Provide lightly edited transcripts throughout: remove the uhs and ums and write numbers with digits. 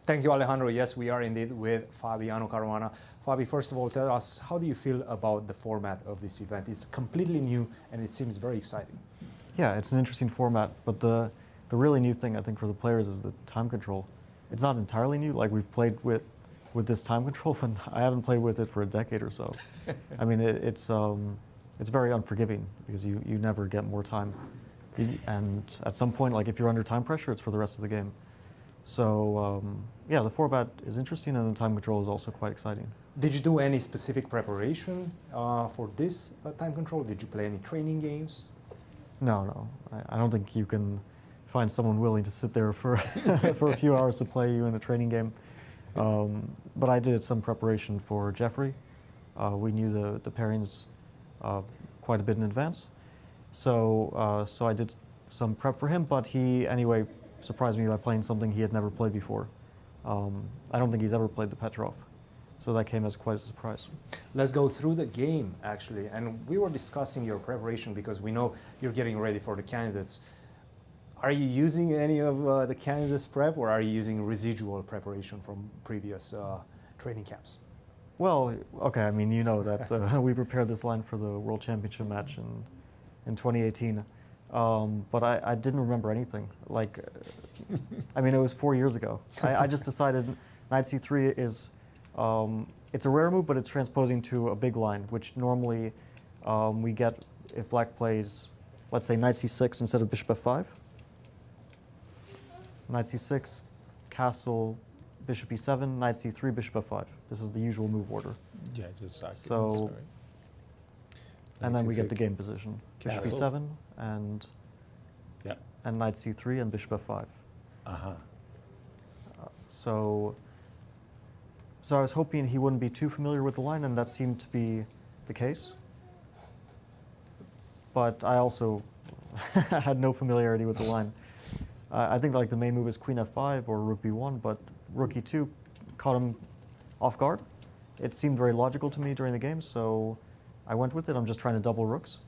Thank you, Alejandro. Yes, we are indeed with Fabiano Caruana. Fabi, first of all, tell us, how do you feel about the format of this event? It's completely new and it seems very exciting. Yeah, it's an interesting format, but the really new thing, I think, for the players is the time control. It's not entirely new. Like, we've played with this time control, but I haven't played with it for a decade or so. I mean, it's very unforgiving because you never get more time. And at some point, like, if you're under time pressure, it's for the rest of the game. So, yeah, the format is interesting, and the time control is also quite exciting. Did you do any specific preparation for this time control? Did you play any training games? No. I don't think you can find someone willing to sit there for, for a few hours to play you in a training game. But I did some preparation for Jeffery. We knew the pairings quite a bit in advance. So I did some prep for him, but he, anyway, surprised me by playing something he had never played before. I don't think he's ever played the Petrov, so that came as quite a surprise. Let's go through the game, actually. And we were discussing your preparation because we know you're getting ready for the candidates. Are you using any of the candidates prep, or are you using residual preparation from previous training camps? Well, okay, I mean, you know that we prepared this line for the World Championship match in 2018. But I didn't remember anything. Like, I mean, it was 4 years ago. I just decided knight c3 is, it's a rare move, but it's transposing to a big line, which normally we get if black plays, let's say, knight c6 instead of bishop f5. Knight c6, castle, bishop e7, knight c3, bishop f5. This is the usual move order. Yeah, just so. And then we get the game position. Bishop e7 and knight c3 and bishop f5. So I was hoping he wouldn't be too familiar with the line, and that seemed to be the case. But I also had no familiarity with the line. I think like the main move is queen f5 or rook b1, but rook e2 caught him off guard. It seemed very logical to me during the game, so I went with it. I'm just trying to double rooks.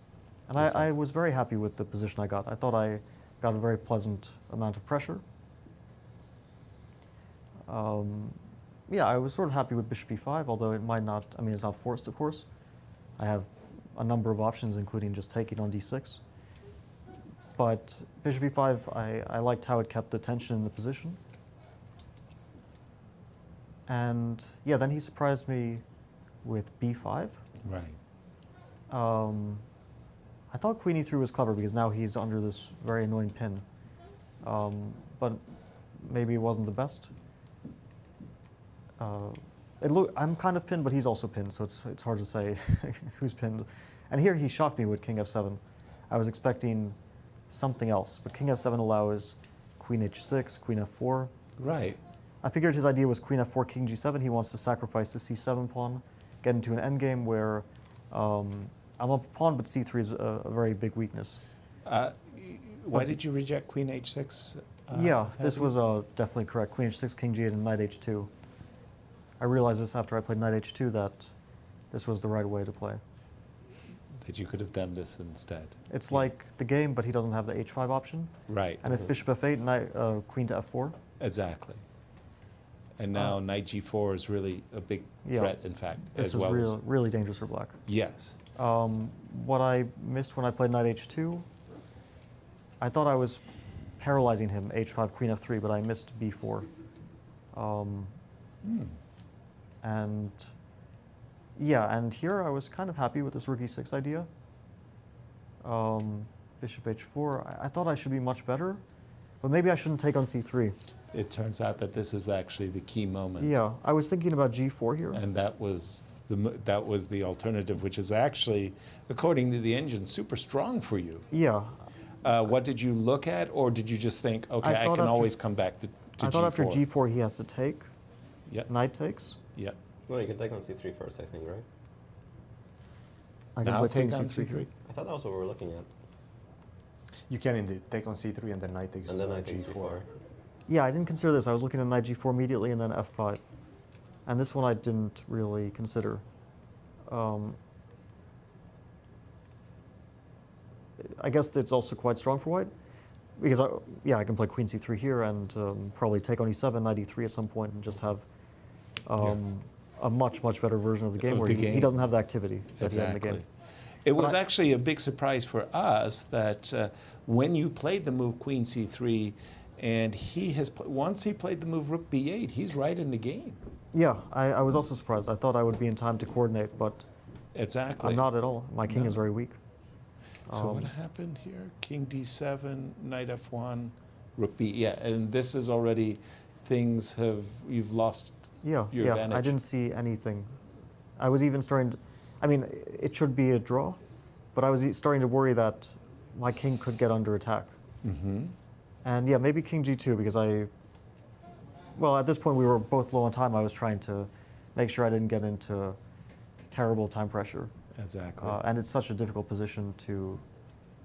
And I was very happy with the position I got. I thought I got a very pleasant amount of pressure. Yeah, I was sort of happy with bishop e5, although it might not, I mean, it's not forced, of course. I have a number of options, including just taking on d6. But bishop e5, I liked how it kept the tension in the position. And yeah, then he surprised me with b5. Right. I thought queen e3 was clever because now he's under this very annoying pin. But maybe it wasn't the best. I'm kind of pinned, but he's also pinned, so it's hard to say who's pinned. And here he shocked me with king f7. I was expecting something else, but king f7 allows queen h6, queen f4. Right. I figured his idea was queen f4, king g7. He wants to sacrifice the c7 pawn, get into an endgame where I'm up a pawn, but c3 is a very big weakness. Why did you reject queen h6? Yeah, this was definitely correct. Queen h6, king g8, and knight h2. I realized this after I played knight h2 that this was the right way to play. That you could have done this instead. It's like the game, but he doesn't have the h5 option. Right. And if bishop f8, queen to f4. Exactly. And now knight g4 is really a big threat, in fact, this as well. This is really dangerous for black. Yes. What I missed when I played knight h2, I thought I was paralyzing him, h5, queen f3, but I missed b4. And yeah, and here I was kind of happy with this rook e6 idea. Bishop h4, I thought I should be much better, but maybe I shouldn't take on c3. It turns out that this is actually the key moment. Yeah, I was thinking about g4 here. And that was the alternative, which is actually, according to the engine, super strong for you. Yeah. What did you look at, or did you just think, okay, I can always come back to g4? I thought after g4 he has to take. Yep. Knight takes. Yep. No, you can take on c3 first, I think, right? I can now play take on c3. c3? I thought that was what we were looking at. You can indeed take on c3 and then knight takes And then knight takes g4. b4. Yeah, I didn't consider this. I was looking at knight g4 immediately and then f5. And this one I didn't really consider. I guess it's also quite strong for white. because I can play queen c3 here and probably take on e7, knight e3 at some point, and just have a much better version of the game Of where the he game. doesn't have the activity that he had in the game. It But was I- actually a big surprise for us that when you played the move queen c3, and once he played the move rook b8, he's right in the game. Yeah, I was also surprised. I thought I would be in time to coordinate, but Exactly. I'm not at all. My king No. is very weak. So what happened here? King d7, knight f1, rook b. Yeah, and this is already you've lost Yeah, your yeah. advantage. I didn't see anything. I was even starting to, I mean, it should be a draw, but I was starting to worry that my king could get under attack. Mm-hmm. And yeah, maybe king g2 because well, at this point we were both low on time. I was trying to make sure I didn't get into terrible time pressure. Exactly. And it's such a difficult position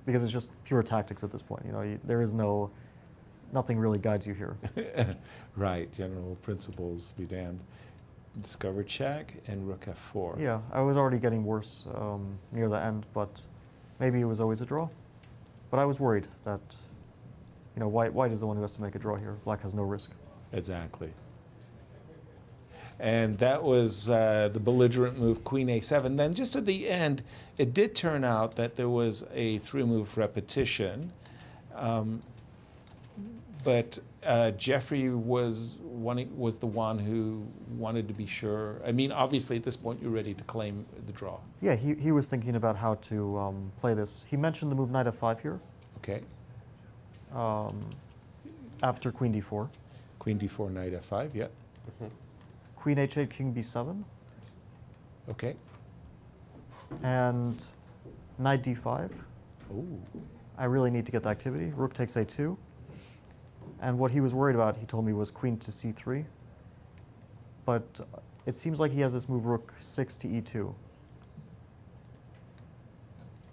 because it's just pure tactics at this point. You know, there is nothing really guides you here. Right, general principles be damned. Discover check and rook f4. Yeah, I was already getting worse near the end, but maybe it was always a draw. But I was worried that, you know, white is the one who has to make a draw here. Black has no risk. Exactly. And that was the belligerent move, queen a7. Then just at the end, it did turn out that there was a three-move repetition. But Jeffery was the one who wanted to be sure. I mean, obviously, at this point, you're ready to claim the draw. Yeah, he was thinking about how to play this. He mentioned the move knight f5 here Okay. after queen d4. Queen d4, knight f5, yeah. Queen h8, king b7, Okay. and knight d5. Ooh. I really need to get the activity. Rook takes a2. And what he was worried about, he told me, was queen to c3. But it seems like he has this move rook 6 to e2.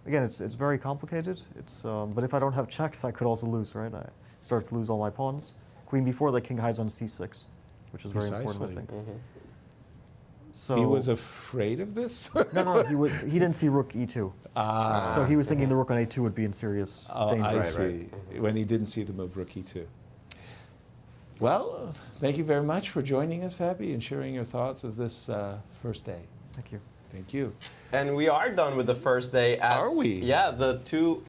Again, it's very complicated. But if I don't have checks, I could also lose, right? I start to lose all my pawns. Queen b4, the king hides on c6, which is very Precisely. important, I think. Mm-hmm. So He was afraid of this? no, he didn't see rook e2. So he was thinking the rook on a2 would be in serious danger. I Right, see. right. When he didn't see the move rook e2. Well, thank you very much for joining us, Fabi, and sharing your thoughts of this first day. Thank you. Thank you. And we are done with the first day. Are we? Yeah, the two